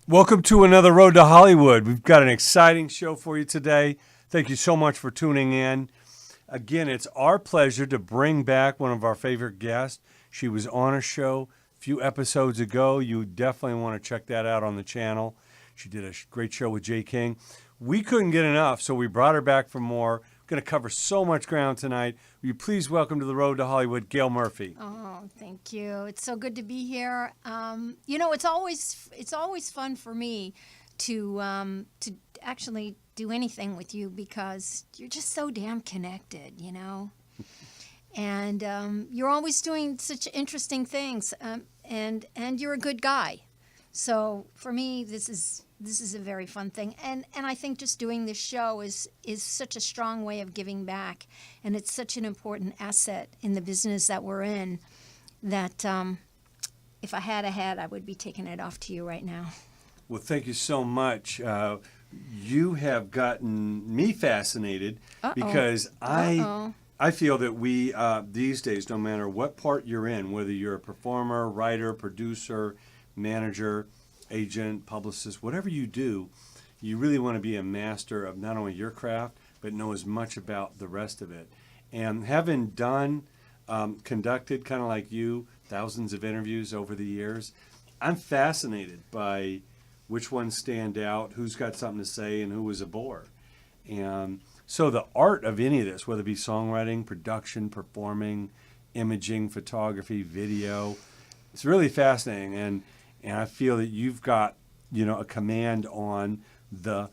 Welcome to another Road to Hollywood. We've got an exciting show for you today. Thank you so much for tuning in. Again, it's our pleasure to bring back one of our favorite guests. She was on a show a few episodes ago. You definitely want to check that out on the channel. She did a great show with Jay King. We couldn't get enough, so we brought her back for more. We're going to cover so much ground tonight. Will you please welcome to the Road to Hollywood, Gayl Murphy. Oh, thank you. It's so good to be here. It's always fun for me to actually do anything with you because you're just so damn connected, and you're always doing such interesting things, and you're a good guy. So for me, this is a very fun thing, and I think just doing this show is such a strong way of giving back, and it's such an important asset in the business that we're in that if I had a hat, I would be taking it off to you right now. Well, thank you so much. You have gotten me fascinated because I feel that we these days, no matter what part you're in, whether you're a performer, writer, producer, manager, agent, publicist, whatever you do, you really want to be a master of not only your craft, but know as much about the rest of it. And having conducted kind of like you, thousands of interviews over the years, I'm fascinated by which ones stand out, who's got something to say, and who was a bore. And so the art of any of this, whether it be songwriting, production, performing, imaging, photography, video, it's really fascinating. And I feel that you've got, a command on the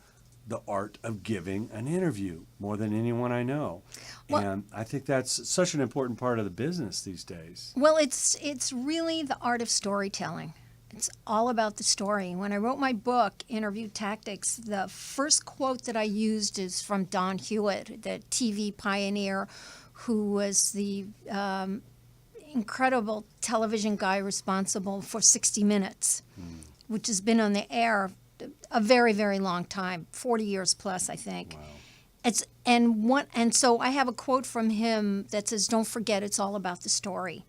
art of giving an interview more than anyone I know. Well, and I think that's such an important part of the business these days. Well, it's really the art of storytelling. It's all about the story. When I wrote my book, Interview Tactics, the first quote that I used is from Don Hewitt, the TV pioneer who was the incredible television guy responsible for 60 Minutes, which has been on the air a very, very long time, 40 years plus, I think. Wow. And so I have a quote from him that says, "Don't forget, it's all about the story,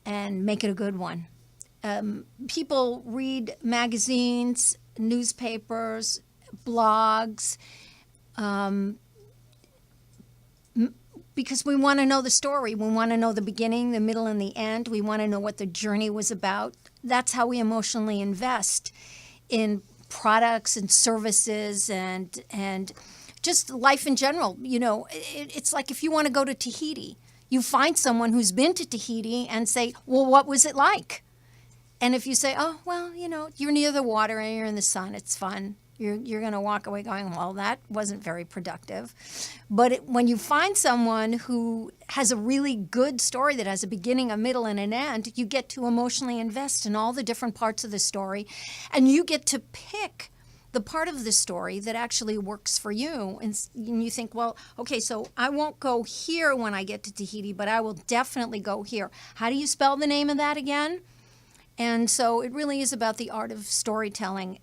and make it a good one." People read magazines, newspapers, blogs, because we want to know the story. We want to know the beginning, the middle, and the end. We want to know what the journey was about. That's how we emotionally invest in products and services and just life in general. It's like if you want to go to Tahiti, you find someone who's been to Tahiti and say, "Well, what was it like?" And if you say, "Oh, well, you're near the water and you're in the sun, it's fun," you're going to walk away going, "Well, that wasn't very productive." But when you find someone who has a really good story that has a beginning, a middle, and an end, you get to emotionally invest in all the different parts of the story, and you get to pick the part of the story that actually works for you. And you think, well, okay, so I won't go here when I get to Tahiti, but I will definitely go here. How do you spell the name of that again? And so it really is about the art of storytelling.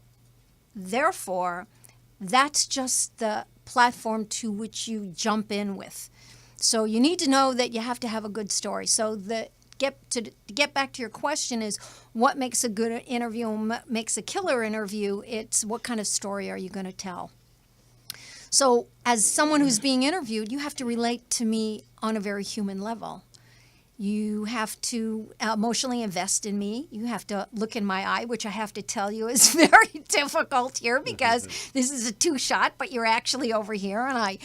Therefore, that's just the platform to which you jump in with. So you need to know that you have to have a good story. So to get back to your question is, what makes a good interview and what makes a killer interview? It's what kind of story are you going to tell? So as someone who's being interviewed, you have to relate to me on a very human level. You have to emotionally invest in me. You have to look in my eye, which I have to tell you is very difficult here because this is a two-shot, but you're actually over here, and I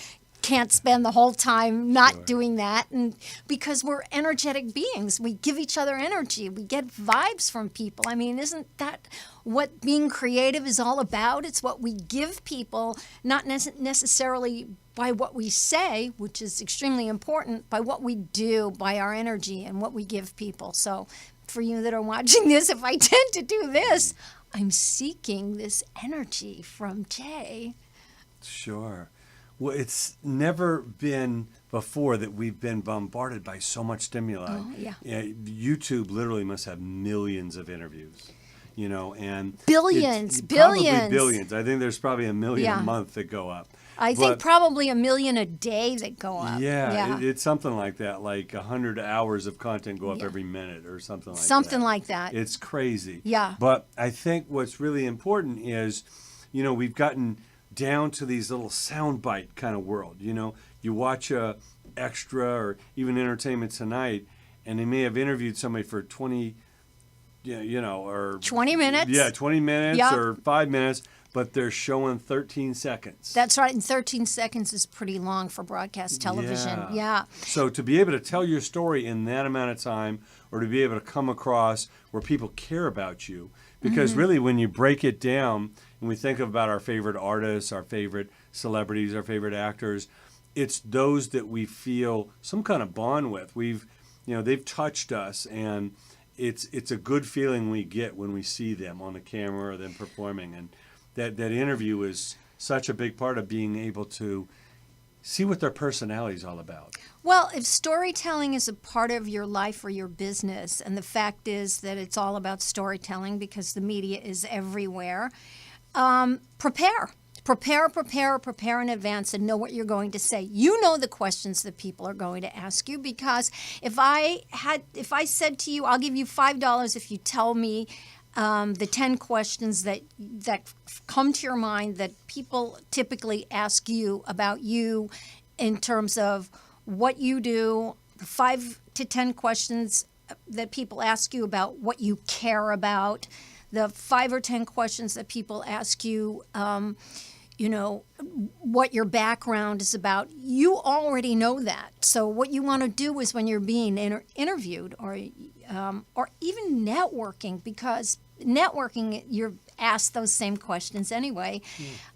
can't spend the whole time not doing that. And because we're energetic beings, we give each other energy. We get vibes from people. I mean, isn't that what being creative is all about? It's what we give people, not necessarily by what we say, which is extremely important, by what we do, by our energy and what we give people. So for you that are watching this, if I tend to do this, I'm seeking this energy from Jay. Sure. Well, it's never been before that we've been bombarded by so much stimuli. Oh, yeah. YouTube literally must have millions of interviews, and billions. Probably billions. I think there's probably a million a month that go up. I think probably 1 million a day that go up. Yeah. It's something like that. Like 100 hours of content go up every minute or something like that. Something like that. It's crazy. Yeah. But I think what's really important is, we've gotten down to these little soundbite kind of world. You watch a Extra or even Entertainment Tonight, and they may have interviewed somebody for 20 or 20 minutes. Yeah, 20 minutes or 5 minutes, but they're showing 13 seconds. That's right, and 13 seconds is pretty long for broadcast television. Yeah. So to be able to tell your story in that amount of time, or to be able to come across where people care about you, because really when you break it down and we think about our favorite artists, our favorite celebrities, our favorite actors, it's those that we feel some kind of bond with. They've touched us, and it's a good feeling we get when we see them on the camera or them performing. And that interview is such a big part of being able to see what their personality is all about. Well, if storytelling is a part of your life or your business, and the fact is that it's all about storytelling because the media is everywhere, prepare in advance and know what you're going to say. You know the questions that people are going to ask you, because if I said to you, I'll give you $5 if you tell me the 10 questions that come to your mind that people typically ask you about you in terms of what you do, 5 to 10 questions that people ask you about what you care about, the 5 or 10 questions that people ask you, what your background is about. You already know that. So what you want to do is when you're being interviewed or even networking, because networking, you're asked those same questions anyway.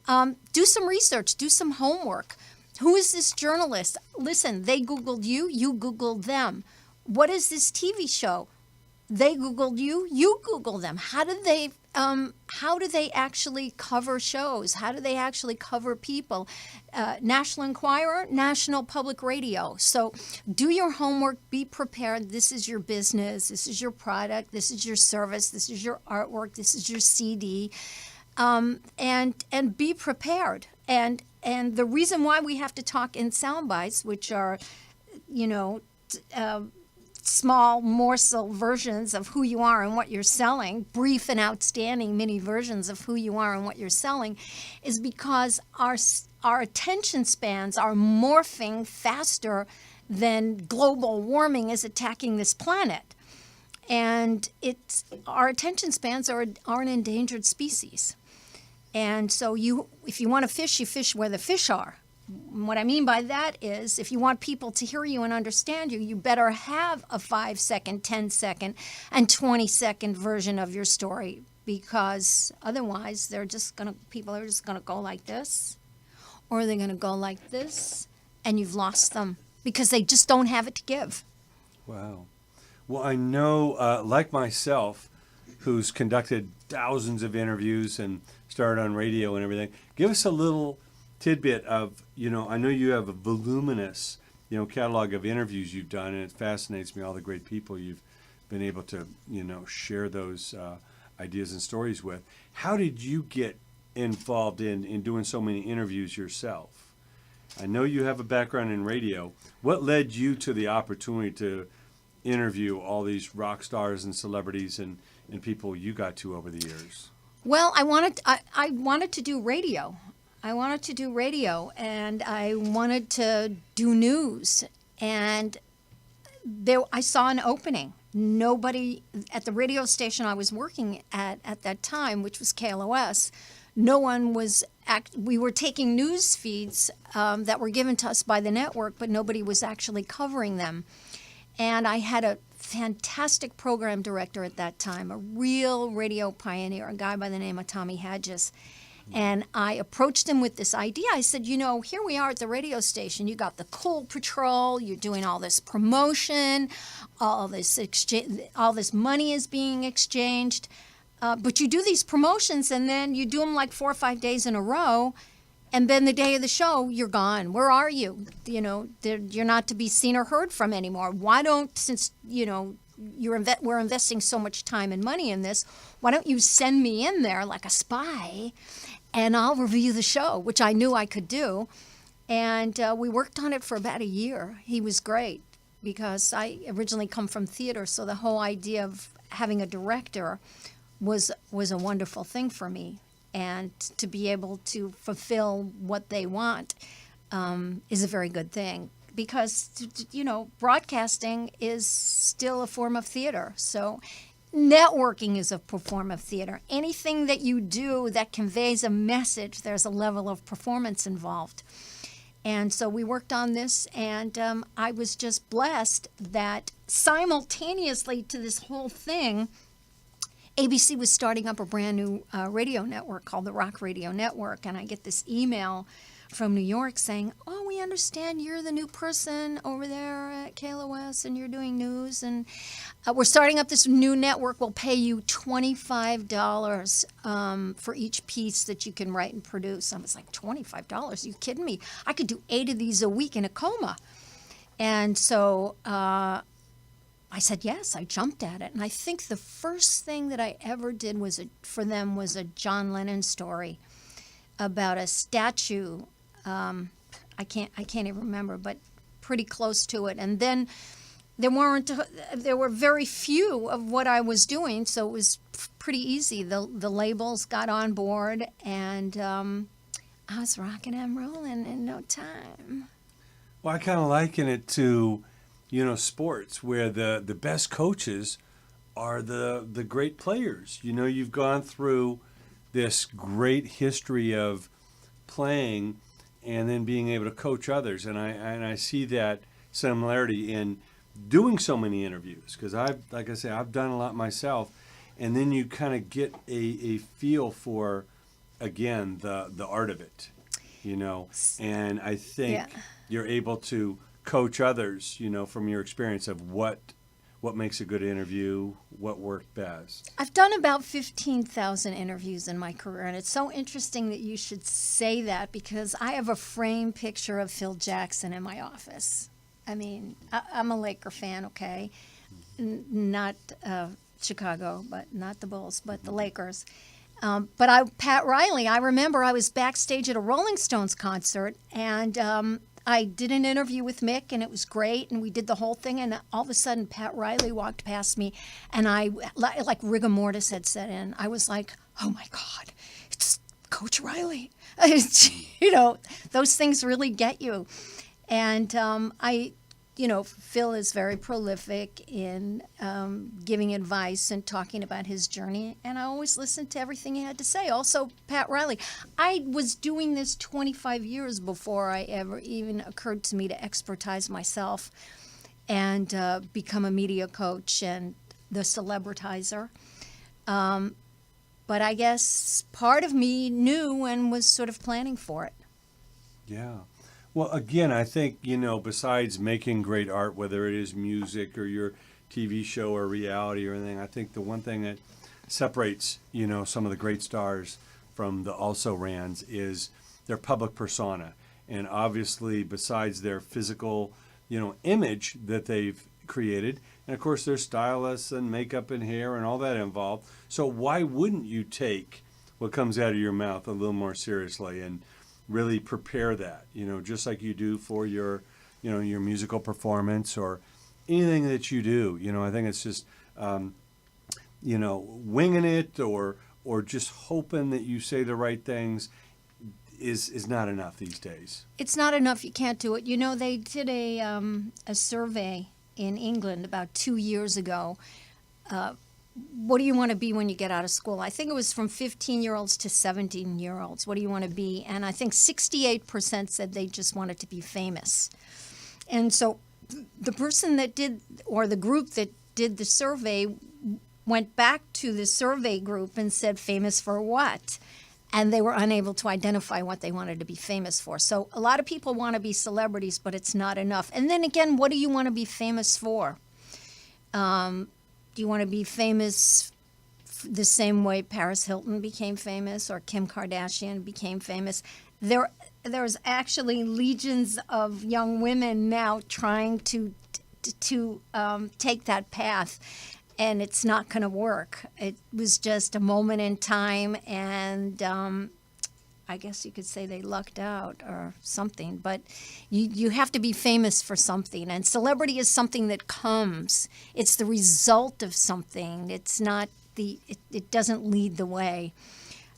Do some research, do some homework. Who is this journalist? Listen, they Googled you, you Googled them. What is this TV show? They Googled you, you Googled them. How do they actually cover shows? How do they actually cover people? National Enquirer, National Public Radio. So do your homework, be prepared. This is your business, this is your product, this is your service, this is your artwork, this is your CD. And be prepared. And the reason why we have to talk in sound bites, which are, small morsel versions of who you are and what you're selling, brief and outstanding mini versions of who you are and what you're selling, is because our attention spans are morphing faster than global warming is attacking this planet. And our attention spans are an endangered species. And so if you want to fish, you fish where the fish are. What I mean by that is, if you want people to hear you and understand you, you better have a 5-second, 10-second, and 20-second version of your story, because otherwise people are just going to go like this, or they're going to go like this, and you've lost them because they just don't have it to give. Wow. Well, I know, like myself, who's conducted thousands of interviews and started on radio and everything, give us a little tidbit of, I know you have a voluminous, catalog of interviews you've done, and it fascinates me, all the great people you've been able to, share those ideas and stories with. How did you get involved in doing so many interviews yourself? I know you have a background in radio. What led you to the opportunity to interview all these rock stars and celebrities and people you got to over the years? Well, I wanted to do radio. I wanted to do radio, and I wanted to do news, and I saw an opening. Nobody at the radio station I was working at that time, which was KLOS, no one was we were taking news feeds that were given to us by the network, but nobody was actually covering them. And I had a fantastic program director at that time, a real radio pioneer, a guy by the name of Tommy Hadges. And I approached him with this idea. I said, here we are at the radio station. You got the Coal Patrol. You're doing all this promotion. All this money is being exchanged. But you do these promotions, and then you do them like 4 or 5 days in a row. And then the day of the show, you're gone. Where are you? You're not to be seen or heard from anymore. Why don't, since, we're investing so much time and money in this, why don't you send me in there like a spy and I'll review the show, which I knew I could do. And we worked on it for about a year. He was great because I originally come from theater, so the whole idea of having a director was a wonderful thing for me. And to be able to fulfill what they want is a very good thing because, broadcasting is still a form of theater. So networking is a form of theater. Anything that you do that conveys a message, there's a level of performance involved. And so we worked on this, and I was just blessed that simultaneously to this whole thing, ABC was starting up a brand new radio network called the Rock Radio Network, and I get this email from New York saying, "Oh, we understand you're the new person over there at KLOS and you're doing news, and we're starting up this new network. We'll pay you $25 for each piece that you can write and produce." I was like, $25? Are you kidding me? I could do 8 of these a week in a coma. And so I said yes. I jumped at it. And I think the first thing that I ever did for them was a John Lennon story about a statue. I can't even remember, but pretty close to it. And then there were very few of what I was doing, so it was pretty easy. The labels got on board, and I was rocking and rolling in no time. Well, I kind of liken it to, sports where the best coaches are the great players. You've gone through this great history of playing and then being able to coach others, and I see that similarity in doing so many interviews because I've done a lot myself, and then you kind of get a feel for, again, the art of it, and I think you're able to coach others, from your experience of what makes a good interview, what worked best. I've done about 15,000 interviews in my career, and it's so interesting that you should say that because I have a framed picture of Phil Jackson in my office. I mean, I'm a Laker fan, okay? Not Chicago, but not the Bulls, but the Lakers. But Pat Riley, I remember I was backstage at a Rolling Stones concert, and I did an interview with Mick, and it was great, and we did the whole thing, and all of a sudden, Pat Riley walked past me, and I, like rigor mortis had set in. I was like, oh, my God, it's Coach Riley. Those things really get you. And Phil is very prolific in giving advice and talking about his journey, and I always listened to everything he had to say. Also, Pat Riley. I was doing this 25 years before I ever even occurred to me to expertise myself and become a media coach and the celebritizer. But I guess part of me knew and was sort of planning for it. Yeah. Well, again, I think, besides making great art, whether it is music or your TV show or reality or anything, I think the one thing that separates, some of the great stars from the also-rans is their public persona. And obviously, besides their physical, image that they've created, and of course their stylists and makeup and hair and all that involved. So why wouldn't you take what comes out of your mouth a little more seriously and really prepare that, just like you do for your, your musical performance or anything that you do. I think it's just, winging it or just hoping that you say the right things is not enough these days. It's not enough. You can't do it. They did a survey in England about 2 years ago. What do you want to be when you get out of school? I think it was from 15-year-olds to 17-year-olds. What do you want to be? And I think 68% said they just wanted to be famous. And so the person that did, or the group that did the survey, went back to the survey group and said, famous for what? And they were unable to identify what they wanted to be famous for. So a lot of people want to be celebrities, but it's not enough. And then again, what do you want to be famous for? Do you want to be famous the same way Paris Hilton became famous or Kim Kardashian became famous? There's actually legions of young women now trying to take that path, and it's not going to work. It was just a moment in time, and I guess you could say they lucked out or something, but you have to be famous for something, and celebrity is something that comes. It's the result of something. It's not it doesn't lead the way.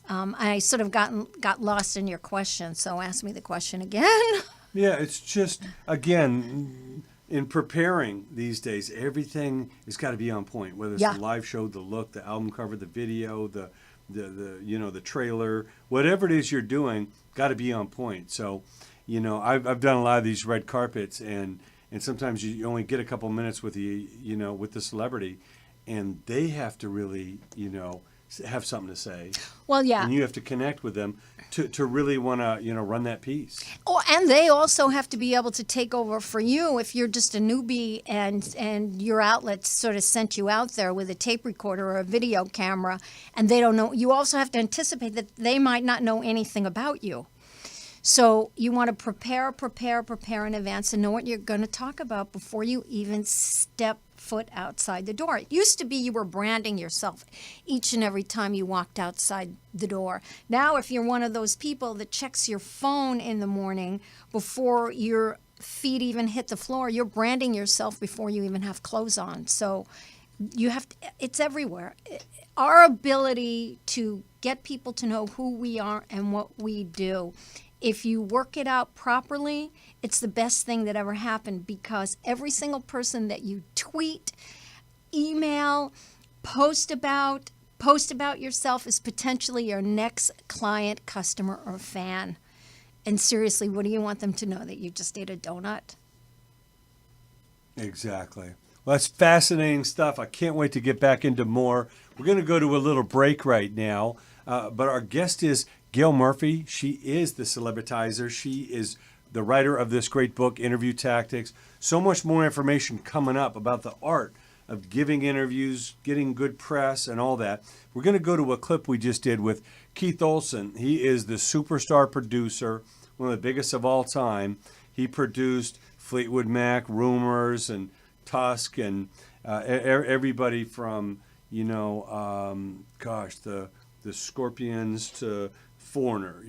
I sort of got lost in your question, so ask me the question again. Yeah, it's just, again, in preparing these days, everything has got to be on point, whether it's the live show, the look, the album cover, the video, the the trailer, whatever it is you're doing, got to be on point. So, I've done a lot of these red carpets, and sometimes you only get a couple minutes with with the celebrity, and they have to really, have something to say. Well, yeah. And you have to connect with them to really want to, run that piece. Oh, and they also have to be able to take over for you if you're just a newbie and your outlet sort of sent you out there with a tape recorder or a video camera, and they don't know. You also have to anticipate that they might not know anything about you. So you want to prepare in advance and know what you're going to talk about before you even step foot outside the door. It used to be you were branding yourself each and every time you walked outside the door. Now, if you're one of those people that checks your phone in the morning before your feet even hit the floor, you're branding yourself before you even have clothes on. So you have to, it's everywhere. Our ability to get people to know who we are and what we do, if you work it out properly, it's the best thing that ever happened, because every single person that you tweet, email, post about yourself is potentially your next client, customer, or fan. And seriously, what do you want them to know? That you just ate a donut? Exactly. Well, that's fascinating stuff. I can't wait to get back into more. We're going to go to a little break right now, but our guest is Gayl Murphy. She is the Celebritizer. She is the writer of this great book, Interview Tactics. So much more information coming up about the art of giving interviews, getting good press, and all that. We're going to go to a clip we just did with Keith Olsen. He is the superstar producer, one of the biggest of all time. He produced Fleetwood Mac, Rumors, and Tusk, and everybody from, the Scorpions to Foreigner,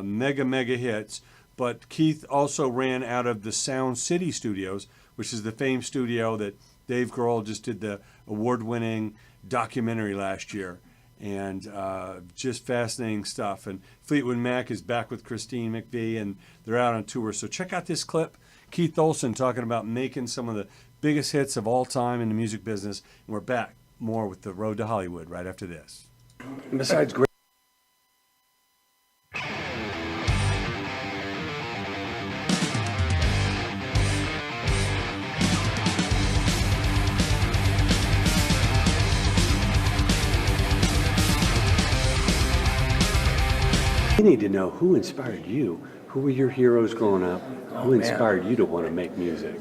mega hits. But Keith also ran out of the Sound City Studios, which is the famed studio that Dave Grohl just did the award-winning documentary last year. And just fascinating stuff. And Fleetwood Mac is back with Christine McVie, and they're out on tour. So check out this clip. Keith Olsen talking about making some of the biggest hits of all time in the music business. And we're back more with The Road to Hollywood right after this. Besides great. You need to know who inspired you. Who were your heroes growing up? Who inspired you to want to make music?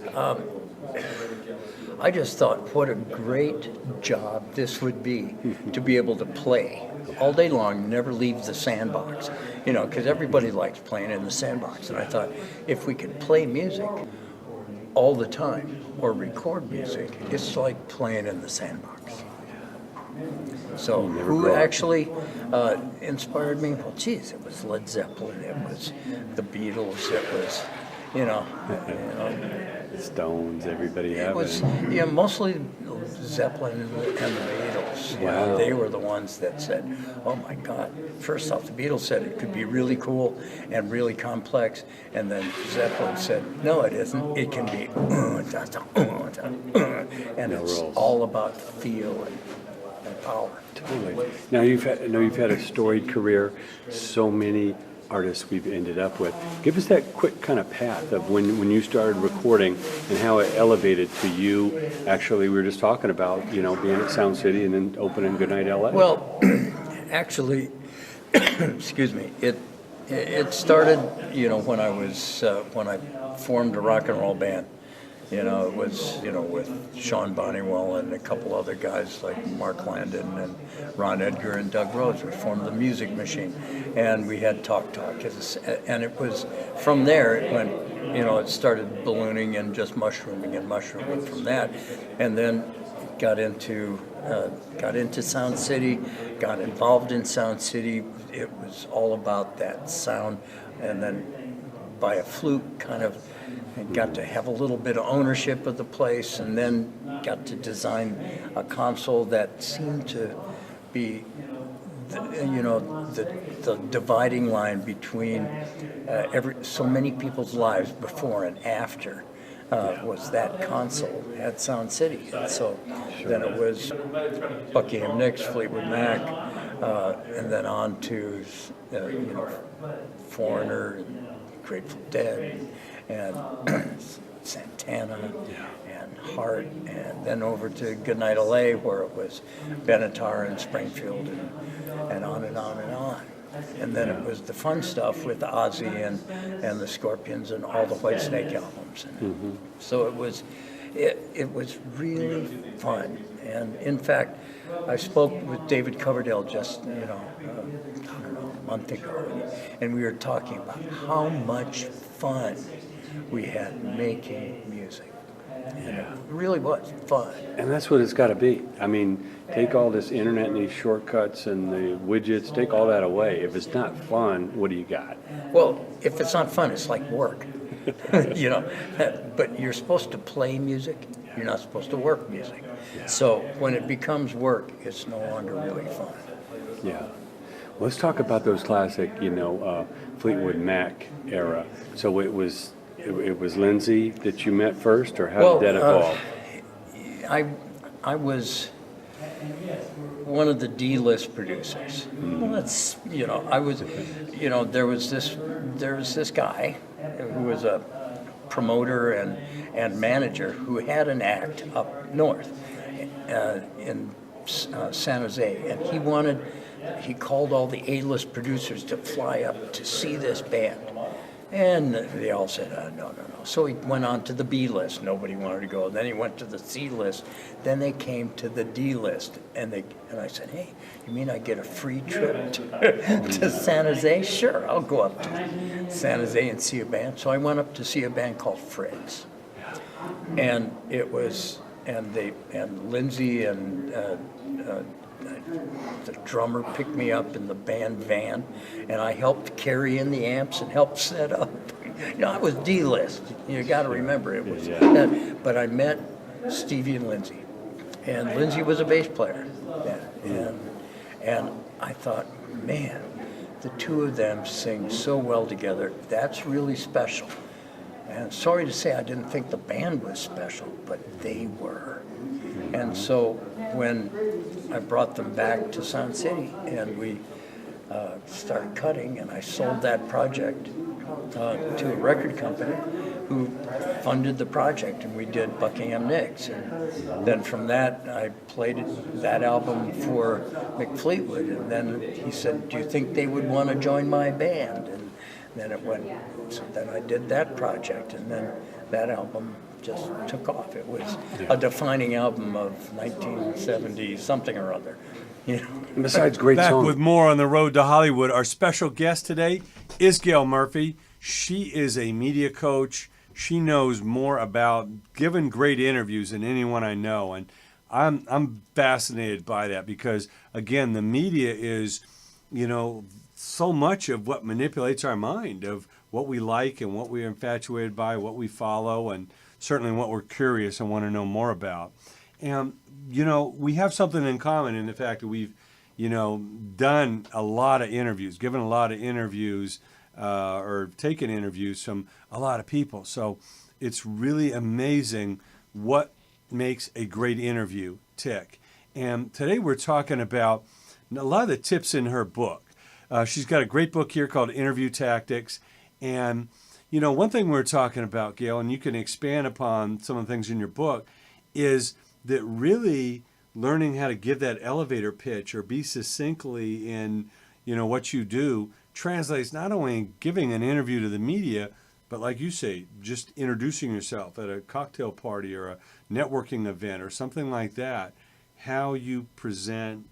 I just thought what a great job this would be to be able to play all day long, never leave the sandbox, because everybody likes playing in the sandbox. And I thought if we could play music all the time or record music, it's like playing in the sandbox. So who actually inspired me? Well, geez, it was Led Zeppelin, it was the Beatles, it was, The Stones, everybody it was, mostly Zeppelin and the Beatles. Wow. They were the ones that said, oh my God. First off, the Beatles said it could be really cool and really complex, and then Zeppelin said, no, it isn't. It can be, and it's all about feel and power. Totally. Now you've had a storied career. So many artists we've ended up with. Give us that quick kind of path of when you started recording and how it elevated to you. Actually, we were just talking about being at Sound City and then opening Goodnight LA. Well, actually, excuse me. It started when I formed a rock and roll band. It was, with Sean Bonnewell and a couple other guys like Mark Landon and Ron Edgar and Doug Rhodes. We formed the Music Machine, and we had Talk, and it was from there it went, it started ballooning and just mushrooming from that. And then got into Sound City, got involved in Sound City. It was all about that sound, and then by a fluke, kind of got to have a little bit of ownership of the place, and then got to design a console that seemed to be, the dividing line between so many people's lives before and after. Was that console at Sound City. And so then it was Buckingham Nicks, Fleetwood Mac, and then on to Foreigner, and Grateful Dead, and Santana, and Heart, and then over to Goodnight LA, where it was Benatar and Springfield, and on and on and on. And then it was the fun stuff with Ozzy and the Scorpions and all the Whitesnake albums. And so it was really fun. And in fact, I spoke with David Coverdale just, I don't know, a month ago, and we were talking about how much fun we had making music. And it really was fun. And that's what it's got to be. I mean, take all this internet and these shortcuts and the widgets, take all that away. If it's not fun, what do you got? Well, if it's not fun, it's like work. But you're supposed to play music. You're not supposed to work music. So when it becomes work, it's no longer really fun. Yeah. Let's talk about those classic, Fleetwood Mac era. So it was Lindsay that you met first, or how did that evolve? I was one of the D-list producers. Well, that's I was, there was this guy who was a promoter and manager who had an act up north in San Jose, and he called all the A-list producers to fly up to see this band. And they all said, no. So he went on to the B list. Nobody wanted to go. Then he went to the C list. Then they came to the D list. And I said, hey, you mean I get a free trip to San Jose? Sure, I'll go up to San Jose and see a band. So I went up to see a band called Fred's. And it was, and Lindsay and the drummer picked me up in the band van, and I helped carry in the amps and helped set up. I was D-list. You got to remember it was. But I met Stevie and Lindsay, and Lindsay was a bass player then, and I thought, man, the two of them sing so well together. That's really special. And sorry to say, I didn't think the band was special, but they were. And so when I brought them back to Sound City and we started cutting, and I sold that project to a record company who funded the project, and we did Buckingham Nicks. And then from that, I played that album for Mick Fleetwood, and then he said, do you think they would want to join my band? And then it went, so then I did that project, and then that album just took off. It was a defining album of 1970 something or other. Besides great Back songs. with more on the road to Hollywood. Our special guest today is Gayl Murphy. She is a media coach. She knows more about giving great interviews than anyone I know, and I'm fascinated by that because, again, the media is, so much of what manipulates our mind of what we like and what we're infatuated by, what we follow, and certainly what we're curious and want to know more about. And, we have something in common in the fact that we've, done a lot of interviews, given a lot of interviews, or taken interviews from a lot of people. So it's really amazing what makes a great interview tick. And today we're talking about a lot of the tips in her book. She's got a great book here called Interview Tactics. And, one thing we're talking about, Gayl, and you can expand upon some of the things in your book, is that really learning how to give that elevator pitch or be succinctly in, what you do translates not only in giving an interview to the media, but like you say, just introducing yourself at a cocktail party or a networking event or something like that, how you present,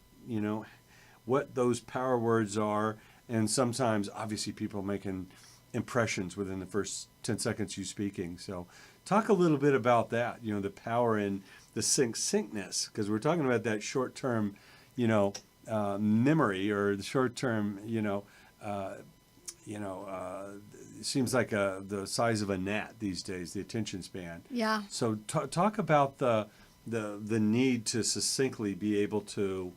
what those power words are. And sometimes, obviously, people making impressions within the first 10 seconds you speaking. So talk a little bit about that, the power in the succinctness, because we're talking about that short-term, memory, or the short-term, it seems like the size of a gnat these days, the attention span. Yeah. So talk about the need to succinctly be able to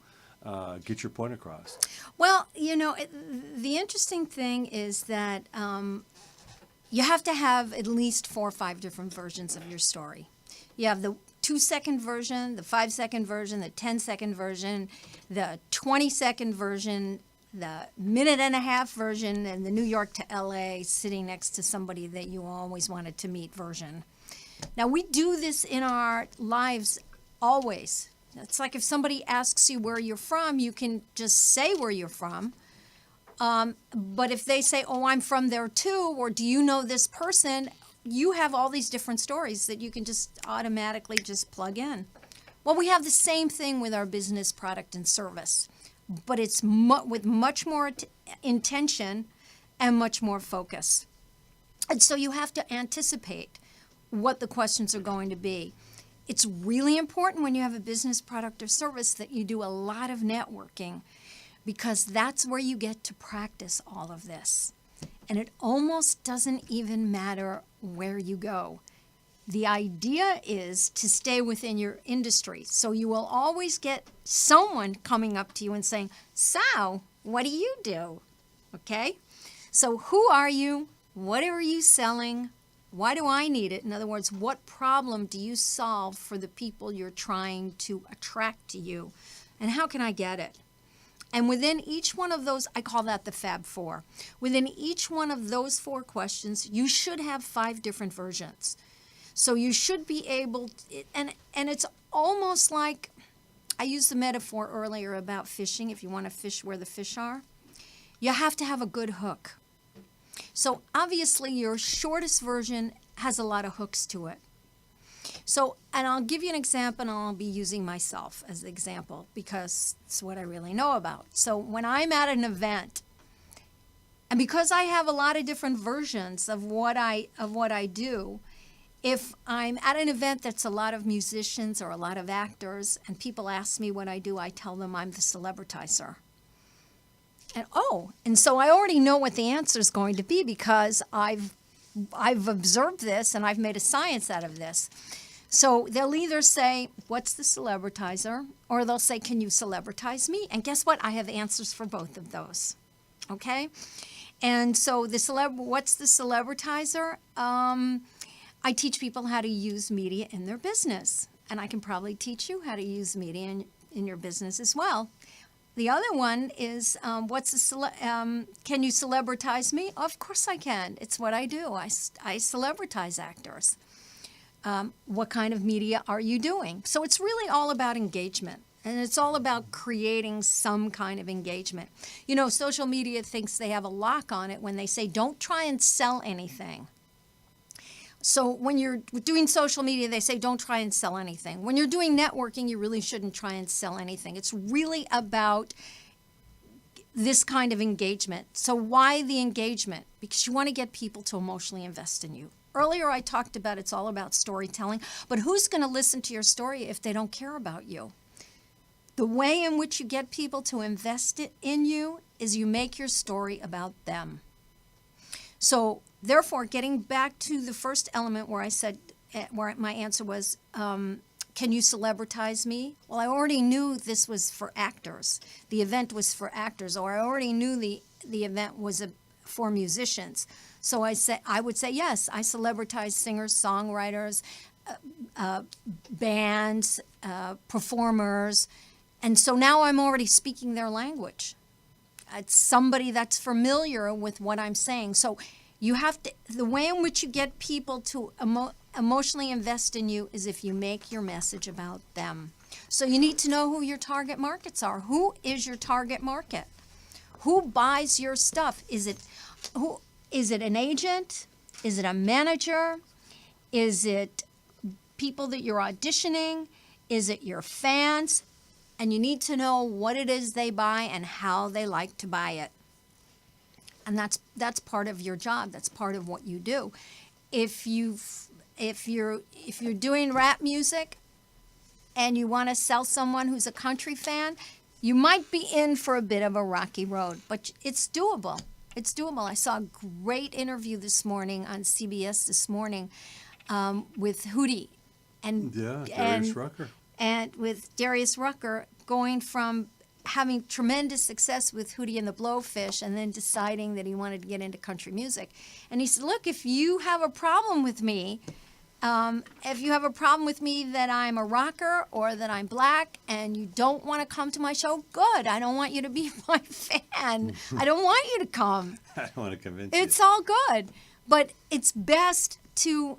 get your point across. Well, the interesting thing is that you have to have at least 4 or 5 different versions of your story. You have the 2-second version, the 5-second version, the 10-second version, the 20-second version, the minute and a half version, and the New York to LA sitting next to somebody that you always wanted to meet version. Now, we do this in our lives always. It's like if somebody asks you where you're from, you can just say where you're from. But if they say, oh, I'm from there too, or do you know this person, you have all these different stories that you can just automatically just plug in. Well, we have the same thing with our business, product, and service, but it's with much more intention and much more focus. And so you have to anticipate what the questions are going to be. It's really important when you have a business, product, or service that you do a lot of networking, because that's where you get to practice all of this. And it almost doesn't even matter where you go. The idea is to stay within your industry. So you will always get someone coming up to you and saying, so, what do you do? Okay? So who are you? What are you selling? Why do I need it? In other words, what problem do you solve for the people you're trying to attract to you? And how can I get it? And within each one of those, I call that the Fab Four. Within each one of those 4 questions, you should have 5 different versions. So you should be able, and it's almost like, I used the metaphor earlier about fishing. If you want to fish where the fish are, you have to have a good hook. So obviously your shortest version has a lot of hooks to it. So, and I'll give you an example, and I'll be using myself as the example because it's what I really know about. So when I'm at an event, and because I have a lot of different versions of what I do, if I'm at an event that's a lot of musicians or a lot of actors, and people ask me what I do, I tell them I'm the celebritizer. And so I already know what the answer is going to be because I've observed this and I've made a science out of this. So they'll either say, what's the celebritizer? Or they'll say, can you celebritize me? And guess what? I have answers for both of those. Okay? And so what's the celebritizer? I teach people how to use media in their business. And I can probably teach you how to use media in your business as well. The other one is, can you celebritize me? Of course I can. It's what I do. I celebritize actors. What kind of media are you doing? So it's really all about engagement. And it's all about creating some kind of engagement. Social media thinks they have a lock on it when they say, don't try and sell anything. So when you're doing social media, they say, don't try and sell anything. When you're doing networking, you really shouldn't try and sell anything. It's really about this kind of engagement. So why the engagement? Because you want to get people to emotionally invest in you. Earlier, I talked about it's all about storytelling, but who's going to listen to your story if they don't care about you? The way in which you get people to invest in you is you make your story about them. So therefore, getting back to the first element where I said, where my answer was, can you celebritize me? Well, I already knew this was for actors. The event was for actors, or I already knew the event was for musicians. So I would say, yes, I celebritize singers, songwriters, bands, performers. And so now I'm already speaking their language. It's somebody that's familiar with what I'm saying. So you have to, the way in which you get people to emotionally invest in you is if you make your message about them. So you need to know who your target markets are. Who is your target market? Who buys your stuff? Is it an agent? Is it a manager? Is it people that you're auditioning? Is it your fans? And you need to know what it is they buy and how they like to buy it. And that's part of your job. That's part of what you do. If you're doing rap music, and you want to sell someone who's a country fan, you might be in for a bit of a rocky road, but it's doable. It's doable. I saw a great interview this morning on CBS this morning with Hootie and Darius Rucker. and with Darius Rucker going from having tremendous success with Hootie and the Blowfish and then deciding that he wanted to get into country music. And he said, look, if you have a problem with me, that I'm a rocker or that I'm black and you don't want to come to my show, good. I don't want you to be my fan. I don't want you to come. I don't want to convince you. It's all good. But it's best to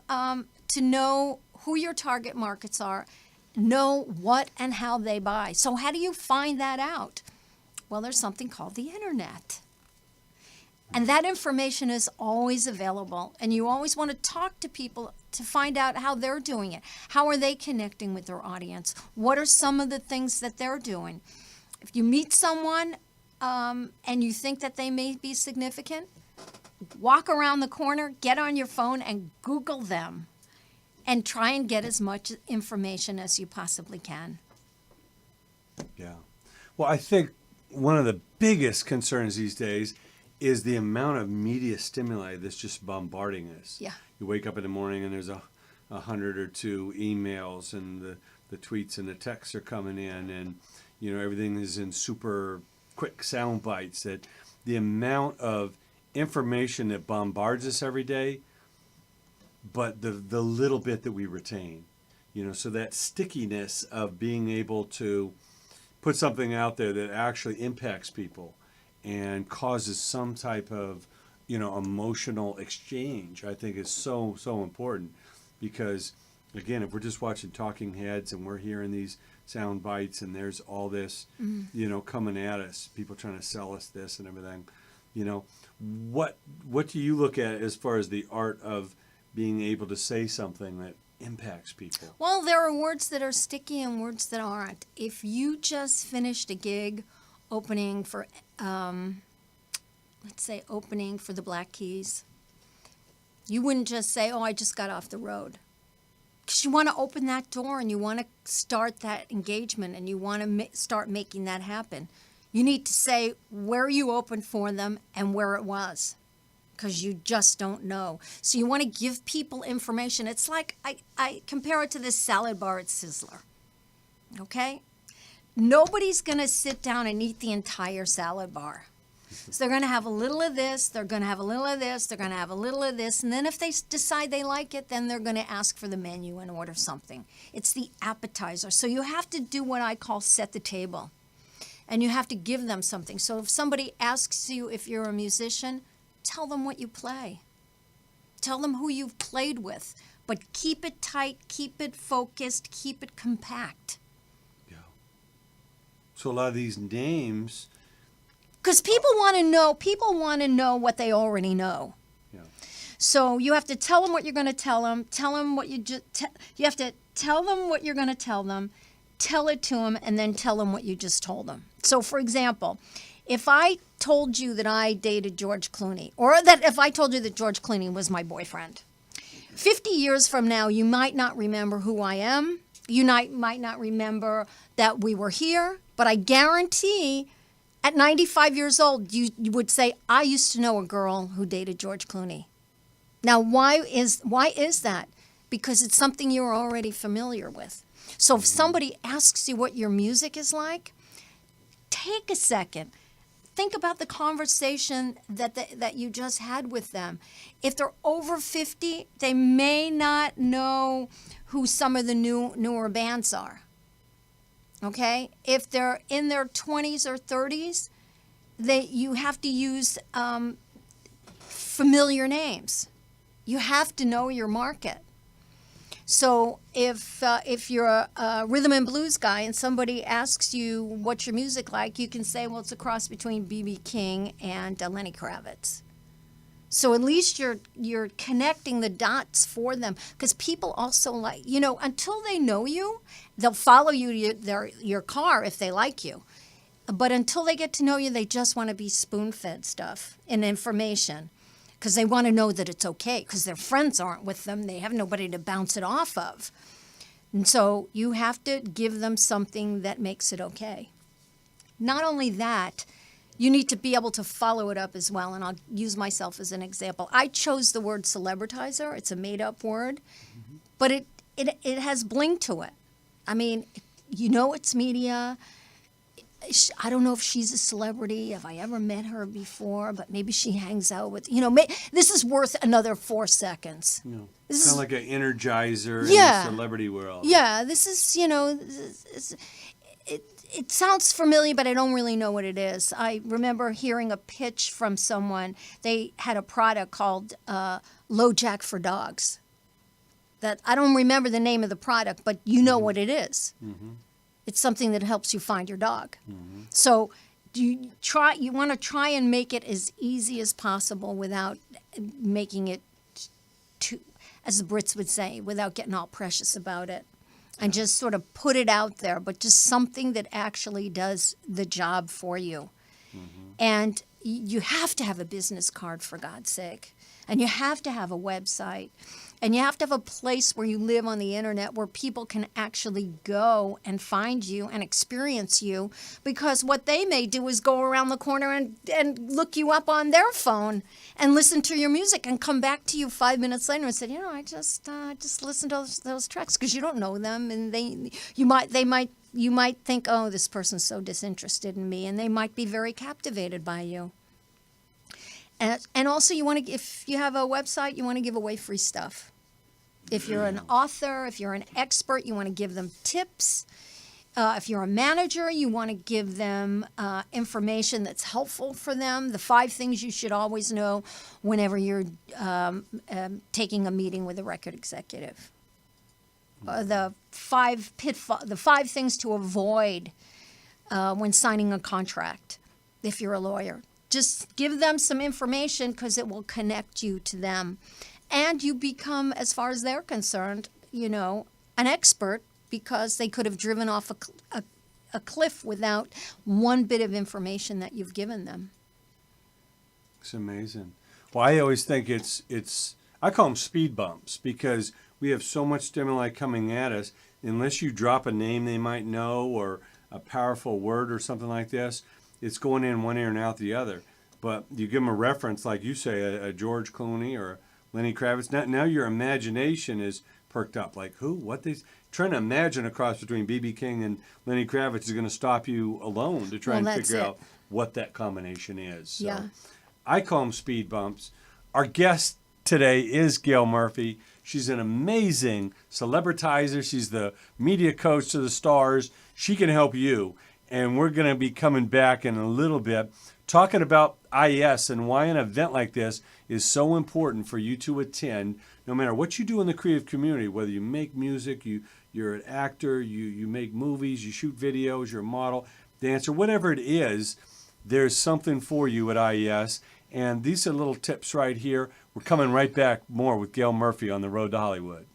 know who your target markets are, know what and how they buy. So how do you find that out? Well, there's something called the internet. And that information is always available. And you always want to talk to people to find out how they're doing it. How are they connecting with their audience? What are some of the things that they're doing? If you meet someone and you think that they may be significant, walk around the corner, get on your phone and Google them. And try and get as much information as you possibly can. Yeah. Well, I think one of the biggest concerns these days is the amount of media stimuli that's just bombarding us. Yeah. You wake up in the morning and there's 100 or 2 emails and the tweets and the texts are coming in and, everything is in super quick sound bites. That the amount of information that bombards us every day, but the little bit that we retain, so that stickiness of being able to put something out there that actually impacts people and causes some type of, emotional exchange, I think is so, so important. Because, again, if we're just watching talking heads and we're hearing these sound bites and there's all this, coming at us, people trying to sell us this and everything, what do you look at as far as the art of being able to say something that impacts people? Well, there are words that are sticky and words that aren't. If you just finished a gig opening for, let's say opening for the Black Keys, you wouldn't just say, I just got off the road. Because you want to open that door and you want to start that engagement and you want to start making that happen. You need to say where you opened for them and where it was. Because you just don't know. So you want to give people information. It's like, I compare it to this salad bar at Sizzler, okay? Nobody's going to sit down and eat the entire salad bar. So they're going to have a little of this, they're going to have a little of this, they're going to have a little of this, and then if they decide they like it, then they're going to ask for the menu and order something. It's the appetizer. So you have to do what I call set the table, and you have to give them something. So if somebody asks you if you're a musician, tell them what you play. Tell them who you've played with. But keep it tight, keep it focused, keep it compact. Yeah. So a lot of these names... Because people want to know what they already know. Yeah. So you have to tell them what you're going to tell them. Tell them what you have to tell them what you're going to tell them. Tell it to them, and then tell them what you just told them. So, for example, if I told you that I dated George Clooney, or that if I told you that George Clooney was my boyfriend, 50 years from now, you might not remember who I am. You might not remember that we were here, but I guarantee at 95 years old, you would say, I used to know a girl who dated George Clooney. Now, why is that? Because it's something you're already familiar with. So if somebody asks you what your music is like, take a second. Think about the conversation that you just had with them. If they're over 50, they may not know who some of the newer bands are. Okay? If they're in their 20s or 30s, you have to use familiar names. You have to know your market. So if you're a rhythm and blues guy and somebody asks you what's your music like, you can say, well, it's a cross between B.B. King and Lenny Kravitz. So at least you're connecting the dots for them, because people also like, until they know you, they'll follow you to your car if they like you. But until they get to know you, they just want to be spoon-fed stuff and information, because they want to know that it's okay, because their friends aren't with them. They have nobody to bounce it off of. And so you have to give them something that makes it okay. Not only that, you need to be able to follow it up as well. And I'll use myself as an example. I chose the word celebritizer. It's a made-up word, but it has bling to it. I mean, it's media. I don't know if she's a celebrity, if I ever met her before, but maybe she hangs out with, this is worth another 4 seconds. This Kind is of like an energizer Yeah. in the celebrity world. Yeah, this is, it sounds familiar, but I don't really know what it is. I remember hearing a pitch from someone. They had a product called Low Jack for Dogs. That I don't remember the name of the product, but you know what it is. It's something that helps you find your dog. So you want to try and make it as easy as possible without making it too, as the Brits would say, without getting all precious about it. And just sort of put it out there, but just something that actually does the job for you. And you have to have a business card, for God's sake. And you have to have a website. And you have to have a place where you live on the internet where people can actually go and find you and experience you. Because what they may do is go around the corner and look you up on their phone and listen to your music and come back to you 5 minutes later and say, I just listened to those tracks, because you don't know them. And you might think, oh, this person's so disinterested in me. And they might be very captivated by you. And also, if you have a website, you want to give away free stuff. If you're an author, if you're an expert, you want to give them tips. If you're a manager, you want to give them information that's helpful for them. The 5 things you should always know whenever you're taking a meeting with a record executive. The 5 things to avoid when signing a contract if you're a lawyer. Just give them some information, because it will connect you to them. And you become, as far as they're concerned, an expert, because they could have driven off a cliff without one bit of information that you've given them. It's amazing. Well, I always think I call them speed bumps, because we have so much stimuli coming at us. Unless you drop a name they might know or a powerful word or something like this, it's going in one ear and out the other. But you give them a reference, like you say, a George Clooney or Lenny Kravitz. Now your imagination is perked up. Like, who? What? Trying to imagine a cross between B.B. King and Lenny Kravitz is going to stop you alone to try and figure out what that combination is. So Yeah. I call them speed bumps. Our guest today is Gayl Murphy. She's an amazing celebritizer. She's the media coach to the stars. She can help you. And we're going to be coming back in a little bit talking about IES and why an event like this is so important for you to attend, no matter what you do in the creative community, whether you make music, you're an actor, you make movies, you shoot videos, you're a model, dancer, whatever it is, there's something for you at IES. And these are little tips right here. We're coming right back more with Gayl Murphy on the road to Hollywood.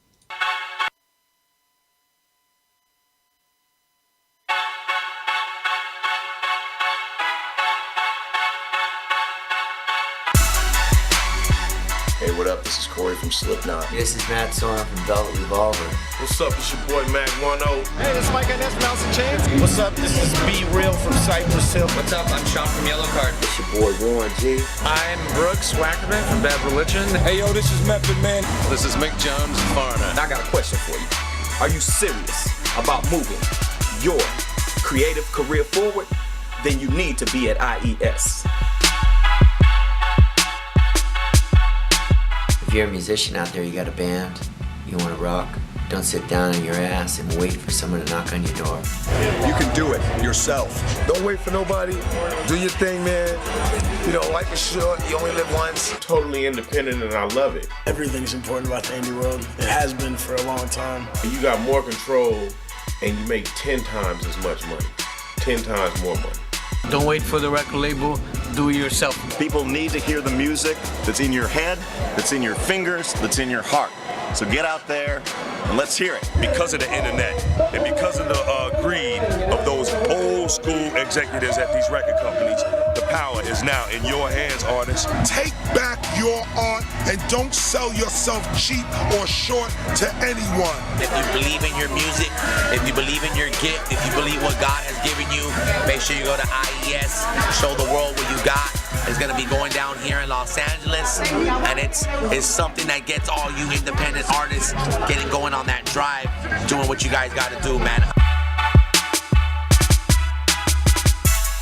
Hey, what up? This is Corey from Slipknot. This is Matt Sorum from Velvet Revolver. What's up? It's your boy Mac 1-0. Hey, this is Mike Inez from Alice in Chains. What's up? This is Be Real from Cypress Hill. What's up? I'm Sean from Yellow Card. It's your boy Warren G. I'm Brooks Wackerman from Bad Religion. Hey, yo, this is Method Man. This is Mick Jones, Foreigner. I got a question for you. Are you serious about moving your creative career forward? Then you need to be at IES. If you're a musician out there, you got a band, you want to rock, don't sit down on your ass and wait for someone to knock on your door. You can do it yourself. Don't wait for nobody. Do your thing, man. Life is short. You only live once. Totally independent, and I love it. Everything's important about the indie world. It has been for a long time. You got more control, and you make 10 times as much money. 10 times more money. Don't wait for the record label, do it yourself. People need to hear the music that's in your head, that's in your fingers, that's in your heart. So get out there and let's hear it. Because of the internet and because of the greed of those old school executives at these record companies. The power is now in your hands, artists. Take back your art and don't sell yourself cheap or short to anyone. If you believe in your music, if you believe in your gift, if you believe what God has given you, make sure you go to IES, show the world what you got. It's gonna be going down here in Los Angeles, and it's something that gets all you independent artists getting going on that drive, doing what you guys gotta do, man.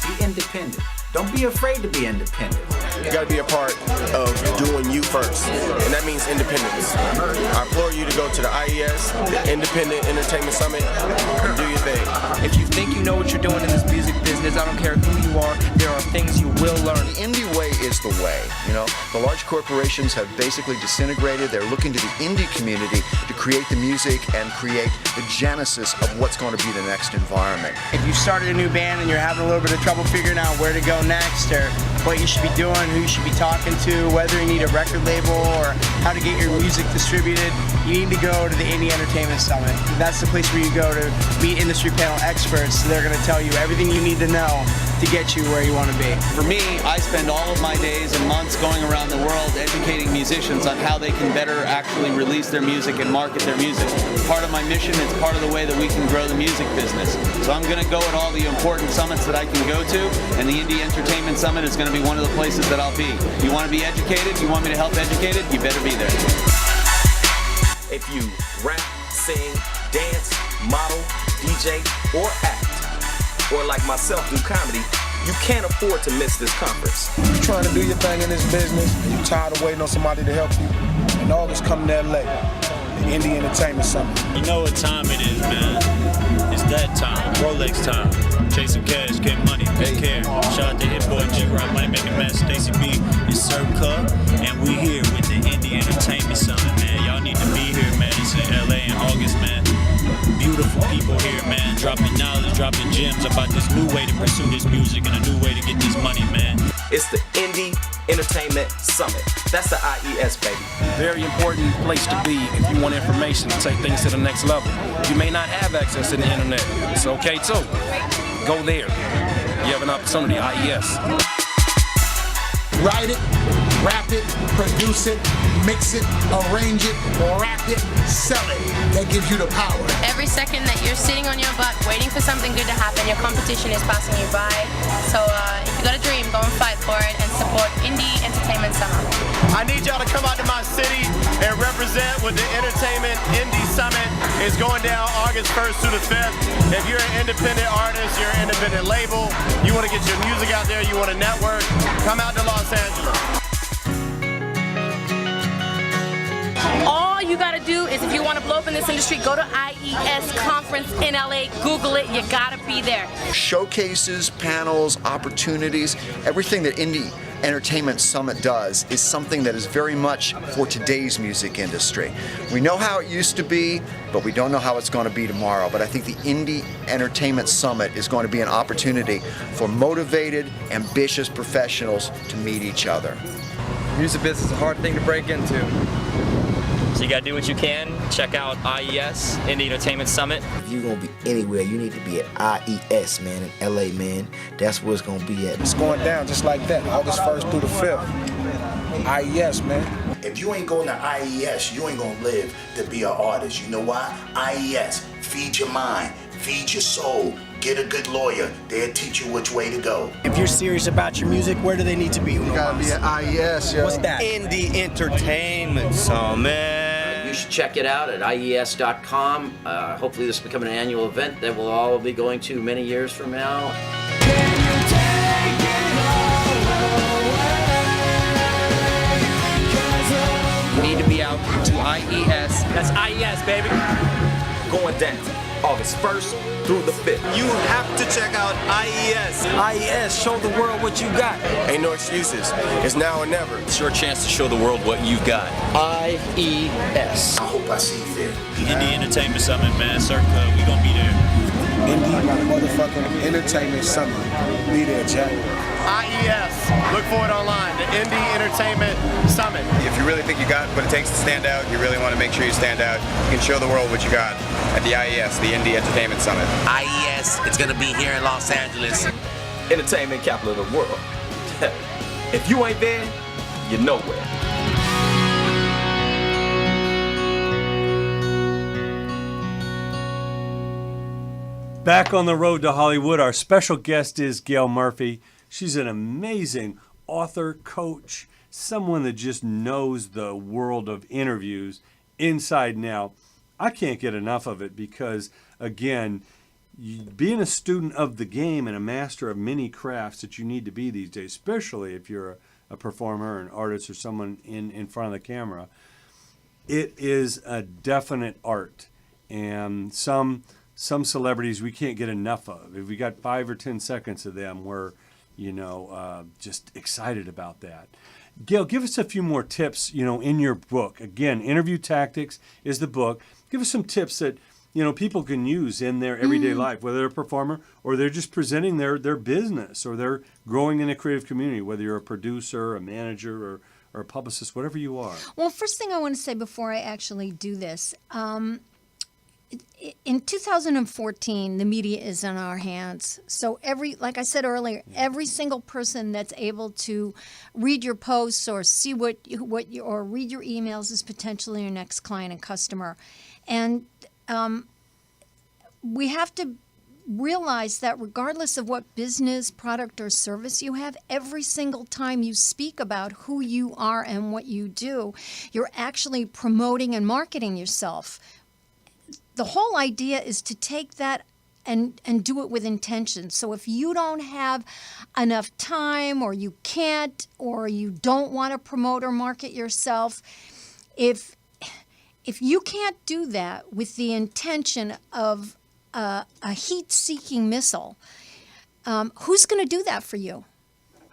Be independent. Don't be afraid to be independent. You gotta be a part of doing you first, and that means independence. I implore you to go to the IES, the Independent Entertainment Summit, and do your thing. If you think you know what you're doing in this music business, I don't care who you are, there are things you will learn. The indie way is the way, you know. The large corporations have basically disintegrated. They're looking to the indie community to create the music and create the genesis of what's going to be the next environment. If you started a new band and you're having a little bit of trouble figuring out where to go next, or what you should be doing, who you should be talking to, whether you need a record label or how to get your music distributed, you need to go to the Indie Entertainment Summit. That's the place where you go to meet industry panel experts. They're going to tell you everything you need to know to get you where you want to be. For me, I spend all of my days and months going around the world educating musicians on how they can better actually release their music and market their music. Part of my mission, it's part of the way that we can grow the music business. So I'm going to go at all the important summits that I can go to, and the Indie Entertainment Summit is going to be one of the places that I'll be. You want to be educated? You want me to help educate it? You better be there. If you rap, sing, dance, model, DJ, or act, or like myself do comedy, you can't afford to miss this conference. You're trying to do your thing in this business, and you're tired of waiting on somebody to help you. And August coming to LA, the Indie Entertainment Summit. You know what time it is, man. It's that time, Rolex time. Chasing cash, getting money, big care. Shout out to Hit Boy, G-Rock, Money Making Man, Stacy B, and Sir Cup. And we here with the Indie Entertainment Summit, man. Y'all need to be here, man. It's in LA in August, man. Beautiful people here, man. Dropping knowledge, dropping gems about this new way to pursue this music and a new way to get this money, man. It's the Indie Entertainment Summit. That's the IES, baby. Very important place to be if you want information to take things to the next level. You may not have access to the internet. It's okay too. Go there. You have an opportunity, IES. Write it, rap it, produce it, mix it, arrange it, rap it, sell it. That gives you the power. Every second that you're sitting on your butt waiting for something good to happen, your competition is passing you by. So if you got a dream, go and fight for it and support Indie Entertainment Summit. I need y'all to come out to my city and represent with the Entertainment Indie Summit. It's going down August 1st through the 5th. If you're an independent artist, you're an independent label, you want to get your music out there, you want to network, come out to Los Angeles. All you gotta do is, if you want to blow up in this industry, go to IES conference in LA, Google it, you gotta be there. Showcases, panels, opportunities, everything that Indie Entertainment Summit does is something that is very much for today's music industry. We know how it used to be, but we don't know how it's going to be tomorrow. But I think the Indie Entertainment Summit is going to be an opportunity for motivated, ambitious professionals to meet each other. Music business is a hard thing to break into. So you gotta do what you can. Check out IES, Indie Entertainment Summit. If you're gonna be anywhere, you need to be at IES, man, in LA, man. That's where it's gonna be at. It's going down just like that, August 1st through the 5th. IES, man. If you ain't going to IES, you ain't gonna live to be an artist. You know why? IES, feed your mind, feed your soul. Get a good lawyer. They'll teach you which way to go. If you're serious about your music, where do they need to be? You gotta be at IES, yo. What's that? Indie Entertainment Summit. You should check it out at IES.com. Hopefully this will become an annual event that we'll all be going to many years from now. You need to be out to IES. That's IES, baby. Going down August 1st through the 5th. You have to check out IES. IES, show the world what you got. Ain't no excuses. It's now or never. It's your chance to show the world what you've got. IES. I hope I see you there. Indie Entertainment Summit, man. Circa, we gonna be there. Indie motherfucking entertainment summit. Be there, Jack. IES. Look for it online. The Indie Entertainment Summit. If you really think you got what it takes to stand out, you really want to make sure you stand out, you can show the world what you got at the IES, the Indie Entertainment Summit. IES, it's going to be here in Los Angeles. Entertainment capital of the world. If you ain't there, you're nowhere. Back on the road to Hollywood, our special guest is Gayl Murphy. She's an amazing author, coach, someone that just knows the world of interviews inside and out. I can't get enough of it because, again, being a student of the game and a master of many crafts that you need to be these days, especially if you're a performer, an artist, or someone in front of the camera, it is a definite art. And some celebrities we can't get enough of. If we got 5 or 10 seconds of them, we're, just excited about that. Gayl, give us a few more tips, in your book. Again, Interview Tactics is the book. Give us some tips that, people can use in their everyday life, whether they're a performer or they're just presenting their business or they're growing in a creative community, whether you're a producer, a manager, or a publicist, whatever you are. Well, first thing I want to say before I actually do this, in 2014, the media is in our hands. So like I said earlier, every single person that's able to read your posts or see or read your emails is potentially your next client and customer. And we have to realize that regardless of what business, product, or service you have, every single time you speak about who you are and what you do, you're actually promoting and marketing yourself. The whole idea is to take that and do it with intention. So if you don't have enough time or you can't or you don't want to promote or market yourself, if you can't do that with the intention of a heat-seeking missile, who's going to do that for you?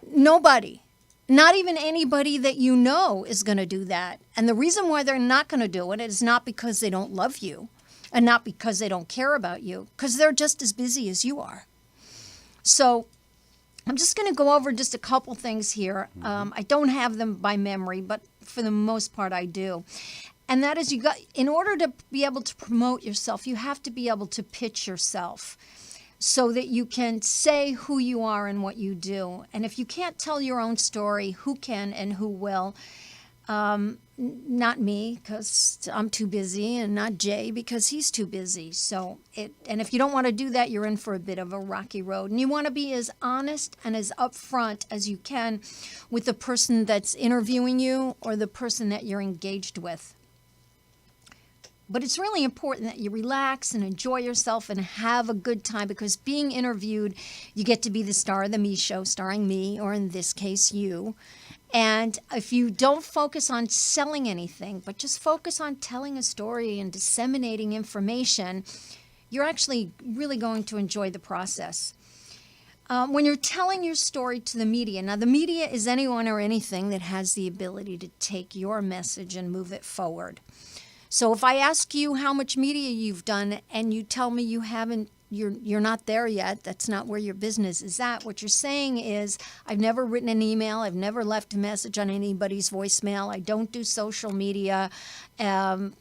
Nobody. Not even anybody that you know is going to do that. And the reason why they're not going to do it is not because they don't love you and not because they don't care about you, because they're just as busy as you are. So I'm just going to go over just a couple things here. I don't have them by memory, but for the most part I do. And that is, in order to be able to promote yourself, you have to be able to pitch yourself so that you can say who you are and what you do. And if you can't tell your own story, who can and who will? Not me, because I'm too busy, and not Jay, because he's too busy. And if you don't want to do that, you're in for a bit of a rocky road. And you want to be as honest and as upfront as you can with the person that's interviewing you or the person that you're engaged with. But it's really important that you relax and enjoy yourself and have a good time, because being interviewed, you get to be the star of the me show, starring me, or in this case, you. And if you don't focus on selling anything, but just focus on telling a story and disseminating information, you're actually really going to enjoy the process. When you're telling your story to the media, now the media is anyone or anything that has the ability to take your message and move it forward. So if I ask you how much media you've done and you tell me you haven't, you're not there yet, that's not where your business is at, what you're saying is, I've never written an email, I've never left a message on anybody's voicemail, I don't do social media, I've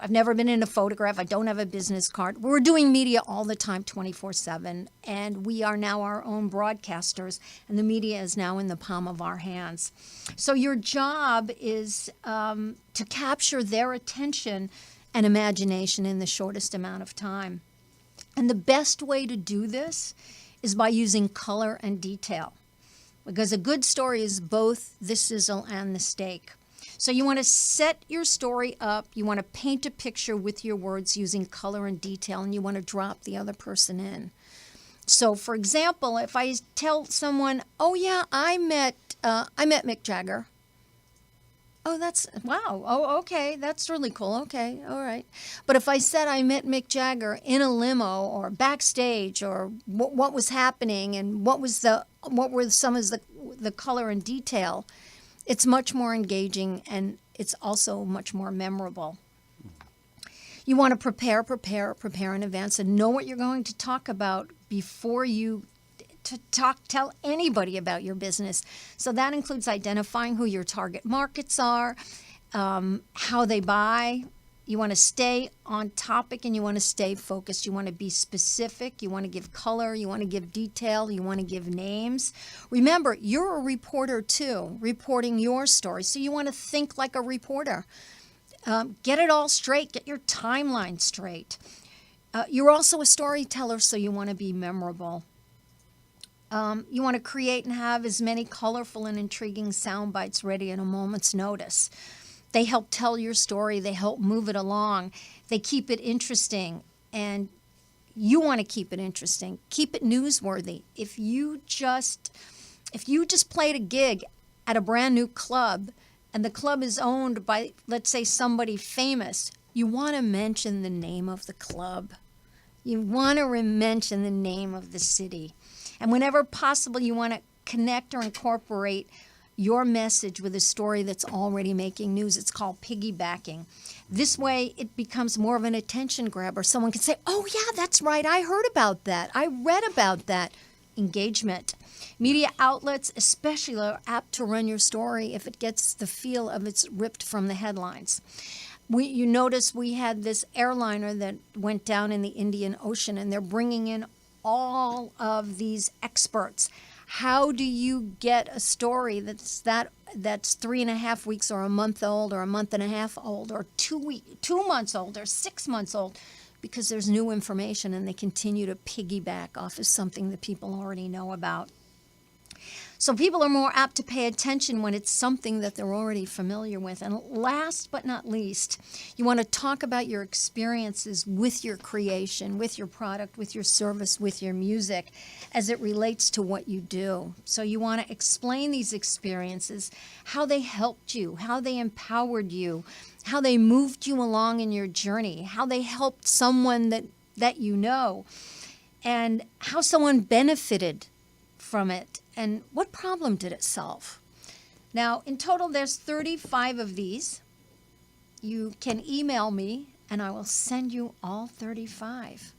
never been in a photograph, I don't have a business card. We're doing media all the time, 24/7, and we are now our own broadcasters, and the media is now in the palm of our hands. So your job is to capture their attention and imagination in the shortest amount of time. And the best way to do this is by using color and detail, because a good story is both the sizzle and the steak. So you want to set your story up, you want to paint a picture with your words using color and detail, and you want to drop the other person in. So for example, if I tell someone, oh yeah, I met Mick Jagger. Oh, wow. Oh, okay. That's really cool. Okay. All right. But if I said I met Mick Jagger in a limo or backstage, or what was happening and what were some of the color and detail, it's much more engaging, and it's also much more memorable. You want to prepare in advance and know what you're going to talk about before you tell anybody about your business. So that includes identifying who your target markets are, how they buy. You want to stay on topic and you want to stay focused. You want to be specific. You want to give color. You want to give detail. You want to give names. Remember, you're a reporter too, reporting your story. So you want to think like a reporter. Get it all straight. Get your timeline straight. You're also a storyteller, so you want to be memorable. You want to create and have as many colorful and intriguing sound bites ready at a moment's notice. They help tell your story. They help move it along. They keep it interesting. And you want to keep it interesting. Keep it newsworthy. If you just played a gig at a brand new club and the club is owned by, let's say, somebody famous, you want to mention the name of the club. You want to mention the name of the city. And whenever possible, you want to connect or incorporate your message with a story that's already making news. It's called piggybacking. This way, it becomes more of an attention grabber. Someone can say, oh, yeah, that's right. I heard about that. I read about that. Engagement. Media outlets especially are apt to run your story if it gets the feel of it's ripped from the headlines. You notice we had this airliner that went down in the Indian Ocean, and they're bringing in all of these experts. How do you get a story that's 3.5 weeks or a month old or a month and a half old or 2 months old or 6 months old? Because there's new information and they continue to piggyback off of something that people already know about. So people are more apt to pay attention when it's something that they're already familiar with. And last but not least, you want to talk about your experiences with your creation, with your product, with your service, with your music, as it relates to what you do. So you want to explain these experiences, how they helped you, how they empowered you, how they moved you along in your journey, how they helped someone that you know, and how someone benefited from it. And what problem did it solve? Now, in total, there's 35 of these. You can email me, and I will send you all 35.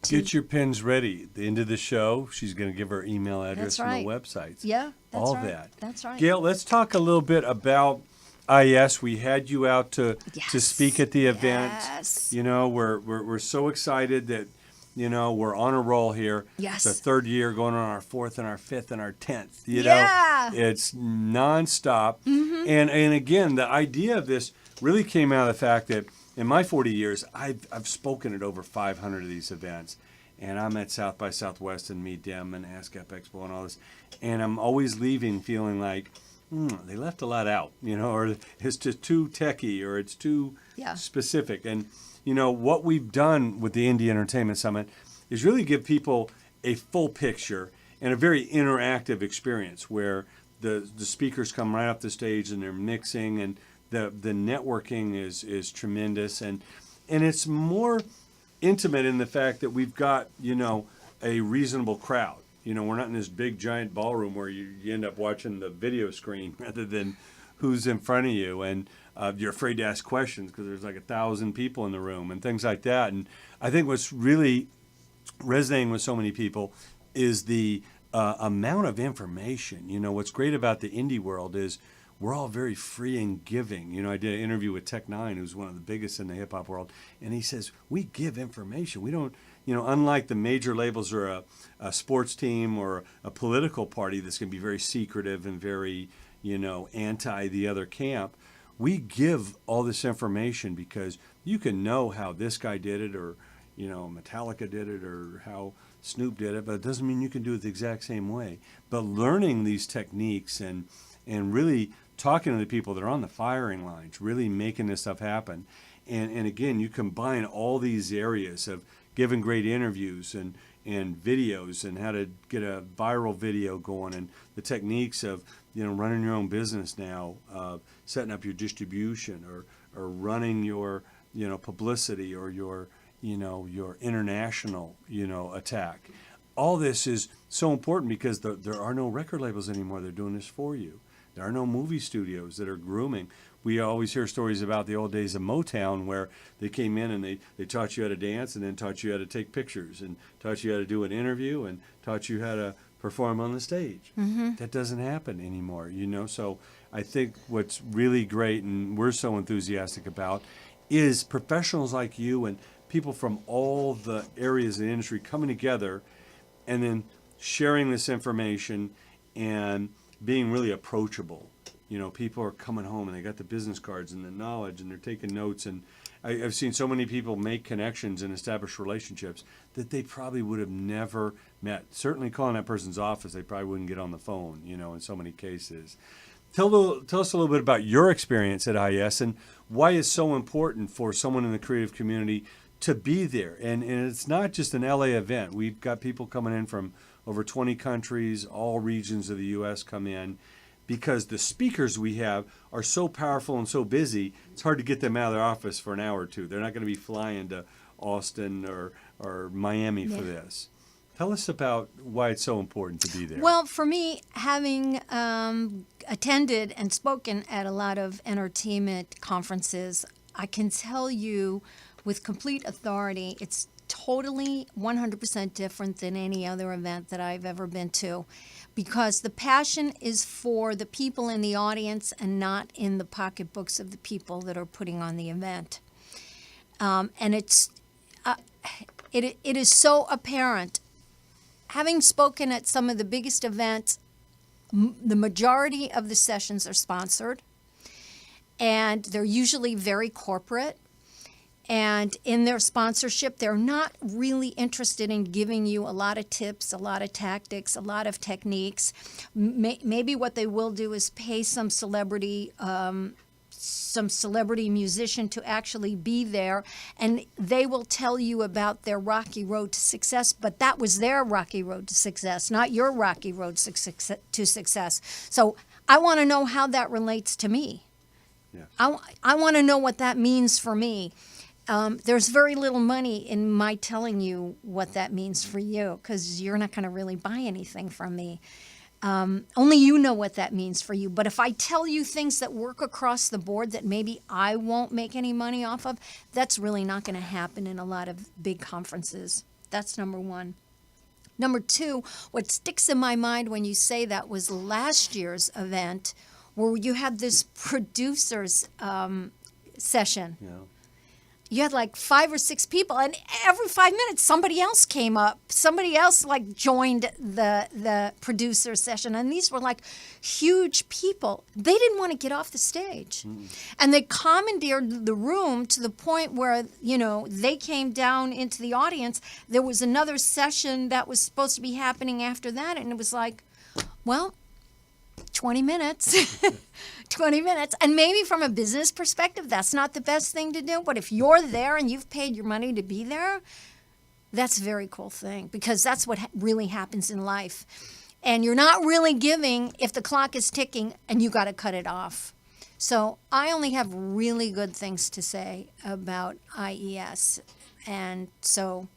Get your pens ready. At the end of the show, she's going to give her email address That's right. and the websites. Yeah, that's all right. that. That's right. Gayl, let's talk a little bit about IES. We had you out to speak at the event. Yes. You know, we're so excited that, you know, we're on a roll here. Yes. It's the third year, going on our fourth and our fifth and our 10th. You Yeah. know, it's nonstop. Mm-hmm. And again, the idea of this really came out of the fact that in my 40 years, I've spoken at over 500 of these events. And I'm at South by Southwest and Meet Dem and ASCAP Expo and all this. And I'm always leaving feeling like, they left a lot out, you know, or it's just too techy or it's too specific. And you know, what we've done with the Indie Entertainment Summit is really give people a full picture and a very interactive experience where the speakers come right off the stage and they're mixing, and the networking is tremendous, and it's more intimate in the fact that we've got, you know, a reasonable crowd. You know, we're not in this big giant ballroom where you end up watching the video screen rather than who's in front of you, and you're afraid to ask questions because there's like 1,000 people in the room and things like that. And I think what's really resonating with so many people is the amount of information. You know, what's great about the indie world is we're all very free and giving. You know, I did an interview with Tech9, who's one of the biggest in the hip hop world, and he says, we give information. We don't, you know, unlike the major labels or a sports team or a political party that's going to be very secretive and very, you know, anti the other camp, we give all this information because you can know how this guy did it, or, you know, Metallica did it, or how Snoop did it, but it doesn't mean you can do it the exact same way. But learning these techniques and really talking to the people that are on the firing lines, really making this stuff happen. And again, you combine all these areas of giving great interviews and videos and how to get a viral video going, and the techniques of, you know, running your own business now, setting up your distribution or running your, you know, publicity or your, you know, your international, you know, attack. All this is so important because there are no record labels anymore. They're doing this for you. There are no movie studios that are grooming. we always hear stories about the old days of Motown where they came in and they taught you how to dance and then taught you how to take pictures and taught you how to do an interview and taught you how to perform on the stage. Mm-hmm. That doesn't happen anymore, So I think what's really great and we're so enthusiastic about is professionals like you and people from all the areas of the industry coming together and then sharing this information and being really approachable. People are coming home and they got the business cards and the knowledge and they're taking notes. And I've seen so many people make connections and establish relationships that they probably would have never met. Certainly calling that person's office, they probably wouldn't get on the phone, in so many cases. Tell us a little bit about your experience at IES and why it's so important for someone in the creative community to be there. And it's not just an LA event. We've got people coming in from over 20 countries, all regions of the U.S. come in, because the speakers we have are so powerful and so busy, it's hard to get them out of their office for an hour or two. They're not going to be flying to Austin or Miami for this. Tell us about why it's so important to be there. Well, for me, having attended and spoken at a lot of entertainment conferences, I can tell you with complete authority, it's totally 100% different than any other event that I've ever been to, because the passion is for the people in the audience and not in the pocketbooks of the people that are putting on the event. And it is so apparent. Having spoken at some of the biggest events, the majority of the sessions are sponsored, and they're usually very corporate. And in their sponsorship, they're not really interested in giving you a lot of tips, a lot of tactics, a lot of techniques. Maybe what they will do is pay some celebrity musician to actually be there, and they will tell you about their rocky road to success, but that was their rocky road to success, not your rocky road to success. So I want to know how that relates to me. Yeah. I want to know what that means for me. There's very little money in my telling you what that means for you, because you're not going to really buy anything from me. Only you know what that means for you. But if I tell you things that work across the board that maybe I won't make any money off of, that's really not going to happen in a lot of big conferences. That's number one. Number two, what sticks in my mind when you say that was last year's event, where you had this producers session. Yeah. You had like 5 or 6 people, and every 5 minutes somebody else came up. Somebody else joined the producer session, and these were huge people. They didn't want to get off the stage. And they commandeered the room to the point where, they came down into the audience. There was another session that was supposed to be happening after that, and it was 20 minutes. 20 minutes. And maybe from a business perspective, that's not the best thing to do. But if you're there and you've paid your money to be there, that's a very cool thing, because that's what really happens in life. And you're not really giving if the clock is ticking and you got to cut it off. So I only have really good things to say about IES. And so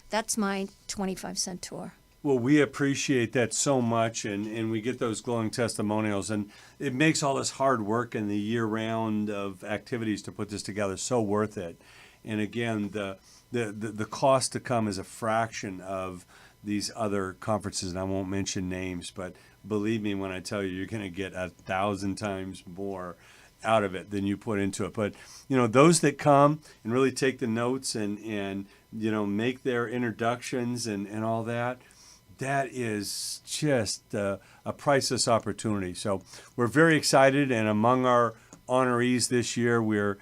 that's my 25-cent tour. Well, we appreciate that so much, and we get those glowing testimonials, and it makes all this hard work and the year-round of activities to put this together so worth it. And again, the cost to come is a fraction of these other conferences, and I won't mention names, but believe me when I tell you, you're going to get 1,000 times more out of it than you put into it. But those that come and really take the notes and make their introductions and all that. That is just a priceless opportunity. So we're very excited, and among our honorees this year, we're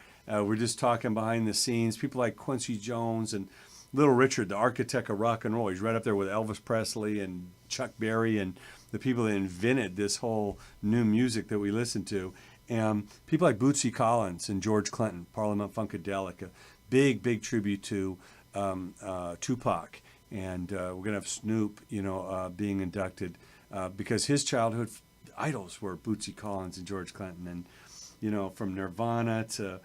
just talking behind the scenes. People like Quincy Jones and Little Richard, the architect of rock and roll. He's right up there with Elvis Presley and Chuck Berry and the people that invented this whole new music that we listen to. And people like Bootsy Collins and George Clinton, Parliament Funkadelic, a big, big tribute to Tupac. And we're going to have Snoop, being inducted because his childhood idols were Bootsy Collins and George Clinton. And, from Nirvana to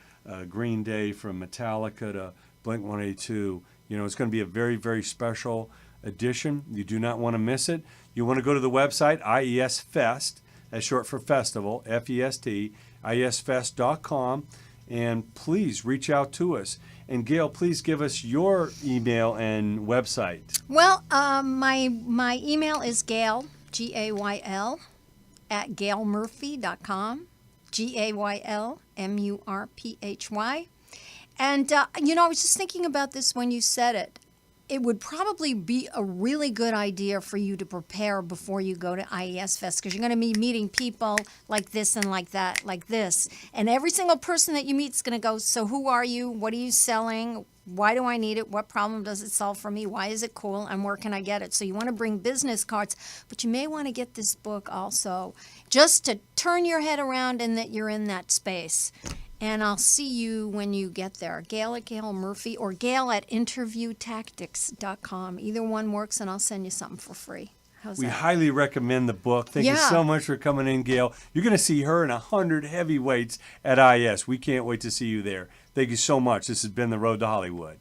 Green Day, from Metallica to Blink-182, it's going to be a very, very special edition. You do not want to miss it. You want to go to the website, IES Fest, that's short for festival, FEST, iesfest.com, and please reach out to us. And Gayl, please give us your email and website. Well, my email is Gayl, Gayl, at gaylmurphy.com, GaylMurphy. And, I was just thinking about this when you said it. It would probably be a really good idea for you to prepare before you go to IES Fest, because you're going to be meeting people like this and like that, like this. And every single person that you meet is going to go, so who are you? What are you selling? Why do I need it? What problem does it solve for me? Why is it cool? And where can I get it? So you want to bring business cards, but you may want to get this book also, just to turn your head around and that you're in that space. And I'll see you when you get there. Gayl at Gayl Murphy or Gayl at interviewtactics.com. Either one works, and I'll send you something for free. How's We that? highly recommend the book. Thank you so much for coming in, Gayl. You're going to see her and 100 heavyweights at IES. We can't wait to see you there. Thank you so much. This has been The Road to Hollywood.